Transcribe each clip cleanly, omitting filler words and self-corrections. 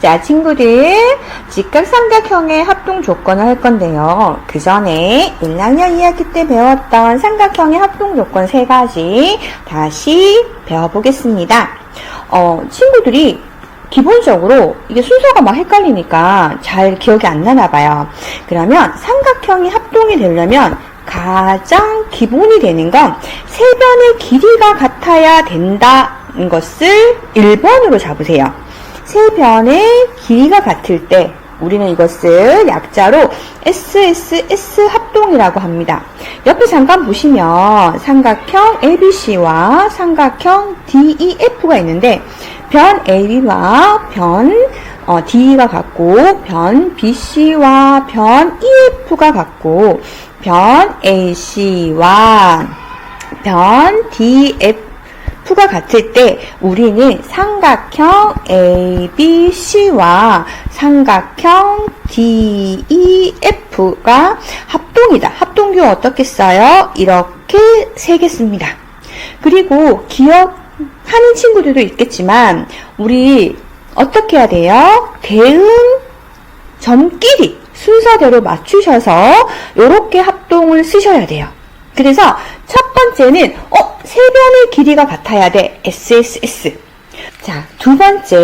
자, 친구들, 직각삼각형의 합동 조건을 할 건데요. 그 전에 1학년 2학기 때 배웠던 삼각형의 합동 조건 3가지 다시 배워보겠습니다. 친구들이 기본적으로 이게 순서가 막 헷갈리니까 잘 기억이 안 나나 봐요. 그러면 삼각형이 합동이 되려면 가장 기본이 되는 건 세 변의 길이가 같아야 된다는 것을 1번으로 잡으세요. 세 변의 길이가 같을 때 우리는 이것을 약자로 SSS 합동이라고 합니다. 옆에 잠깐 보시면 삼각형 ABC와 삼각형 DEF가 있는데 변 AB와 변 DE가 같고 변 BC와 변 EF가 같고 변 AC와 변 DF가 같을 때 우리는 삼각형 ABC와 삼각형 DEF가 합동이다. 합동규 어떻게 써요? 이렇게 새겠습니다. 그리고 기억하는 친구들도 있겠지만 우리 어떻게 해야 돼요? 대응 점끼리 순서대로 맞추셔서 이렇게 합동을 쓰셔야 돼요. 그래서 첫 번째는 세 변의 길이가 같아야 돼. SSS. 자, 두 번째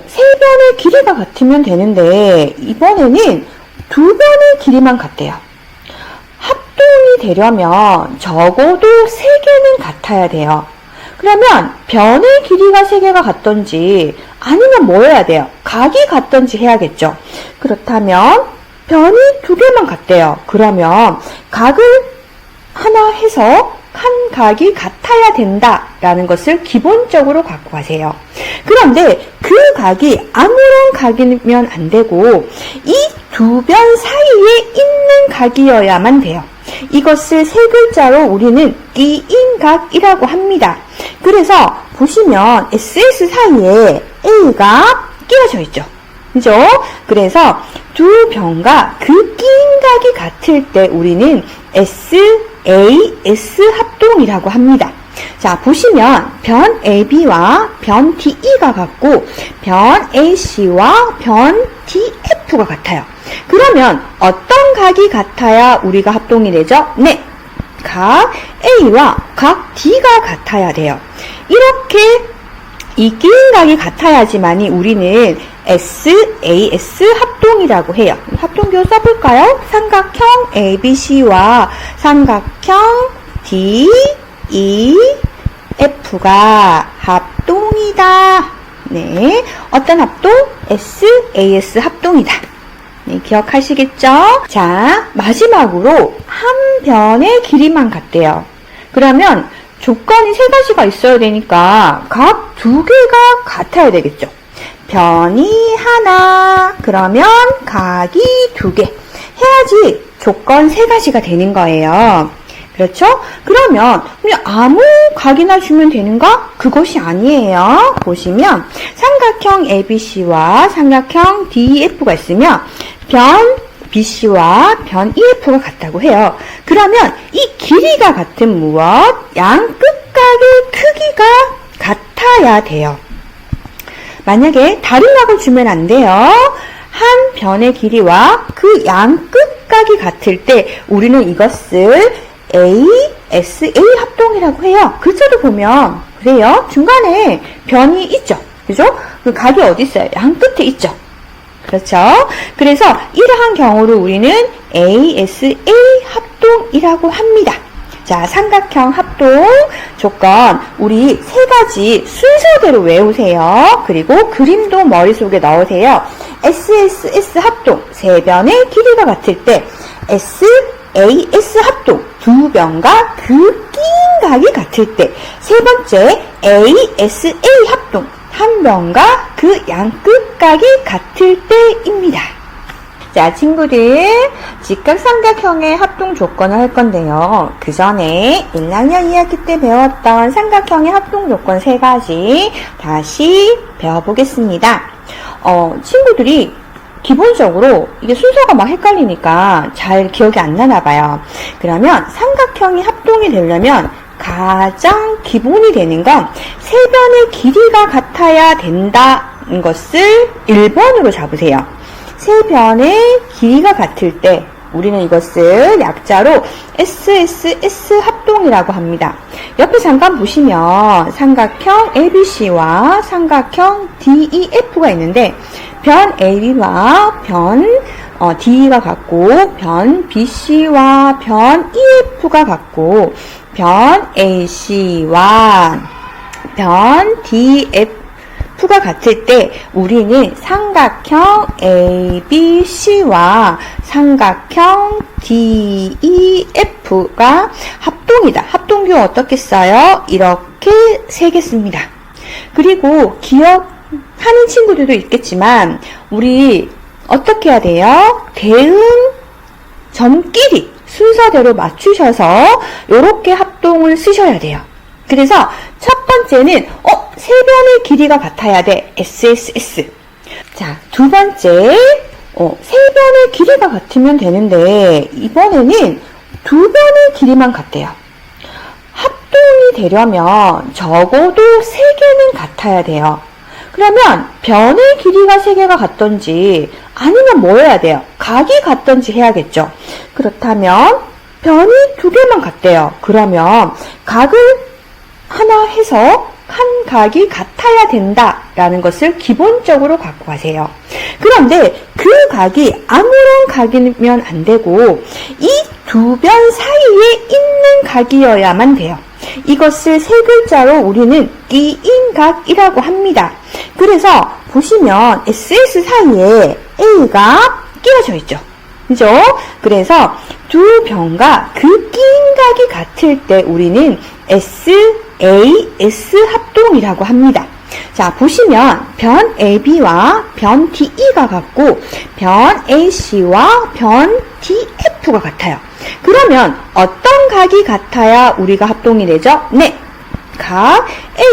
세 변의 길이가 같으면 되는데 이번에는 두 변의 길이만 같대요. 합동이 되려면 적어도 3개는 같아야 돼요. 그러면 변의 길이가 3개가 같던지 아니면 뭐 해야 돼요? 각이 같던지 해야겠죠. 그렇다면 변이 2개만 같대요. 그러면 각을 하나 해서 한 각이 같아야 된다라는 것을 기본적으로 갖고 가세요. 그런데 그 각이 아무런 각이면 안 되고 이 두 변 사이에 있는 각이어야만 돼요. 이것을 세 글자로 우리는 끼인각이라고 합니다. 그래서 보시면 SS 사이에 A가 끼워져 있죠. 그죠? 그래서 두 변과 그 끼인각이 같을 때 우리는 SAS 합동이라고 합니다. 자, 보시면 변 AB와 변 DE가 같고 변 AC와 변 DF가 같아요. 그러면 어떤 각이 같아야 우리가 합동이 되죠? 네, 각 A와 각 D가 같아야 돼요. 이렇게 이 끼인각이 같아야지만이 우리는 SAS 합동이라고 해요. 합동규 써볼까요? 삼각형 ABC와 삼각형 DEF가 합동이다. 네, 어떤 합동? SAS 합동이다. 네, 기억하시겠죠? 자, 마지막으로 한 변의 길이만 같대요. 그러면 조건이 3가지가 있어야 되니까 각 2개가 같아야 되겠죠. 변이 하나, 그러면 각이 2개 해야지 조건 3가지가 되는 거예요. 그렇죠? 그러면 그냥 아무 각이나 주면 되는가? 그것이 아니에요. 보시면 삼각형 ABC와 삼각형 DEF가 있으면 변 BC와 변 EF가 같다고 해요. 그러면 이 길이가 같은 무엇? 양 끝각의 크기가 같아야 돼요. 만약에 다른 각을 주면 안 돼요. 한 변의 길이와 그 양 끝각이 같을 때 우리는 이것을 ASA 합동이라고 해요. 글자도 보면 그래요. 중간에 변이 있죠. 그죠? 그 각이 어디 있어요? 양 끝에 있죠. 그렇죠? 그래서 이러한 경우를 우리는 ASA 합동이라고 합니다. 자, 삼각형 합동 조건 우리 3가지 순서대로 외우세요. 그리고 그림도 머릿속에 넣으세요. SSS 합동, 3변의 길이가 같을 때 SAS 합동, 2변과 그 끼인각이 같을 때, 세 번째 ASA 합동, 한 변과 그 양 끝각이 같을 때입니다. 자, 친구들, 직각삼각형의 합동 조건을 할 건데요. 그 전에 1학년 2학기 때 배웠던 삼각형의 합동 조건 3가지 다시 배워보겠습니다. 친구들이 기본적으로 이게 순서가 막 헷갈리니까 잘 기억이 안 나나 봐요. 그러면 삼각형이 합동이 되려면 가장 기본이 되는 건 세 변의 길이가 같아야 된다 것을 1번으로 잡으세요. 세 변의 길이가 같을 때 우리는 이것을 약자로 SSS 합동이라고 합니다. 옆에 잠깐 보시면 삼각형 ABC와 삼각형 DEF가 있는데 변 AB와 변 DE가 같고 변 BC와 변 EF가 같고 변 AC와 변 DF가 같을 때 우리는 삼각형 ABC와 삼각형 DEF가 합동이다. 합동규 어떻게 써요? 이렇게 세겠습니다. 그리고 기억하는 친구들도 있겠지만 우리 어떻게 해야 돼요? 대응 점끼리 순서대로 맞추셔서 이렇게 합동을 쓰셔야 돼요. 그래서 첫 번째는 세 변의 길이가 같아야 돼. SSS. 자, 두 번째 세 변의 길이가 같으면 되는데 이번에는 두 변의 길이만 같대요. 합동이 되려면 적어도 세 개는 같아야 돼요. 그러면 변의 길이가 세 개가 같던지 아니면 뭐 해야 돼요? 각이 같던지 해야겠죠. 그렇다면 변이 두 개만 같대요. 그러면 각을 하나 해서 한 각이 같아야 된다라는 것을 기본적으로 갖고 가세요. 그런데 그 각이 아무런 각이면 안 되고 이 두 변 사이에 있는 각이어야만 돼요. 이것을 세 글자로 우리는 끼인각이라고 합니다. 그래서 보시면 SS 사이에 A가 끼워져 있죠. 그죠? 그래서 두 변과 그 끼인각이 같을 때 우리는 SAS 합동이라고 합니다. 자, 보시면 변 AB와 변 DE가 같고 변 AC와 변 DF가 같아요. 그러면 어떤 각이 같아야 우리가 합동이 되죠? 네, 각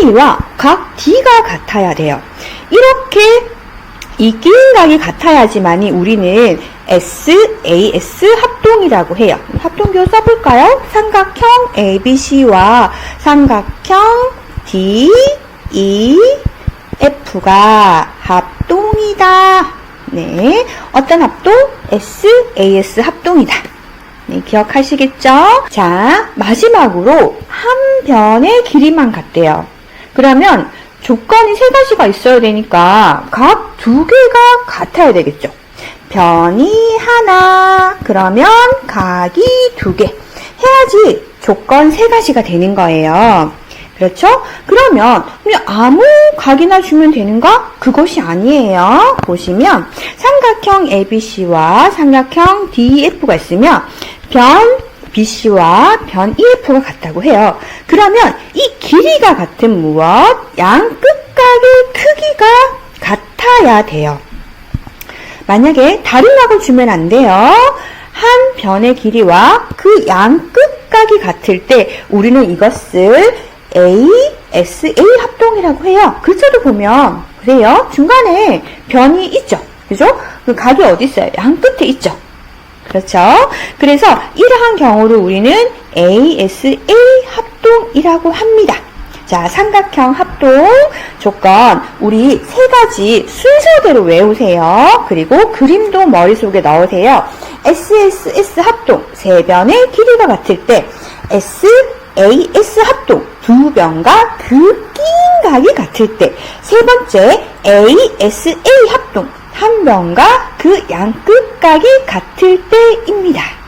A와 각 D가 같아야 돼요. 이렇게 이 끼인각이 같아야지만이 우리는 SAS 합동이라고 해요. 합동규 써볼까요? 삼각형 ABC와 삼각형 DEF가 합동이다. 네, 어떤 합동? SAS 합동이다. 네, 기억하시겠죠? 자, 마지막으로 한 변의 길이만 같대요. 그러면 조건이 세 가지가 있어야 되니까 각 두 개가 같아야 되겠죠. 변이 하나, 그러면 각이 두 개 해야지 조건 세 가지가 되는 거예요. 그렇죠? 그러면 그냥 아무 각이나 주면 되는가? 그것이 아니에요. 보시면 삼각형 ABC와 삼각형 DEF가 있으면 변 BC와 변 EF가 같다고 해요. 그러면 이 길이가 같은 무엇? 양 끝각의 크기가 같아야 돼요. 만약에 다른 각을 주면 안 돼요. 한 변의 길이와 그 양 끝각이 같을 때 우리는 이것을 ASA 합동이라고 해요. 글자도 보면 그래요. 중간에 변이 있죠. 그죠? 그 각이 어디 있어요? 양 끝에 있죠. 그렇죠? 그래서 이러한 경우를 우리는 ASA 합동이라고 합니다. 자, 삼각형 합동 조건 우리 세 가지 순서대로 외우세요. 그리고 그림도 머릿속에 넣으세요. SSS 합동 세 변의 길이가 같을 때 SAS 합동 두 변과 그 끼인각이 같을 때 세 번째 ASA 합동 한 변과 그 양 끝각이 같을 때입니다.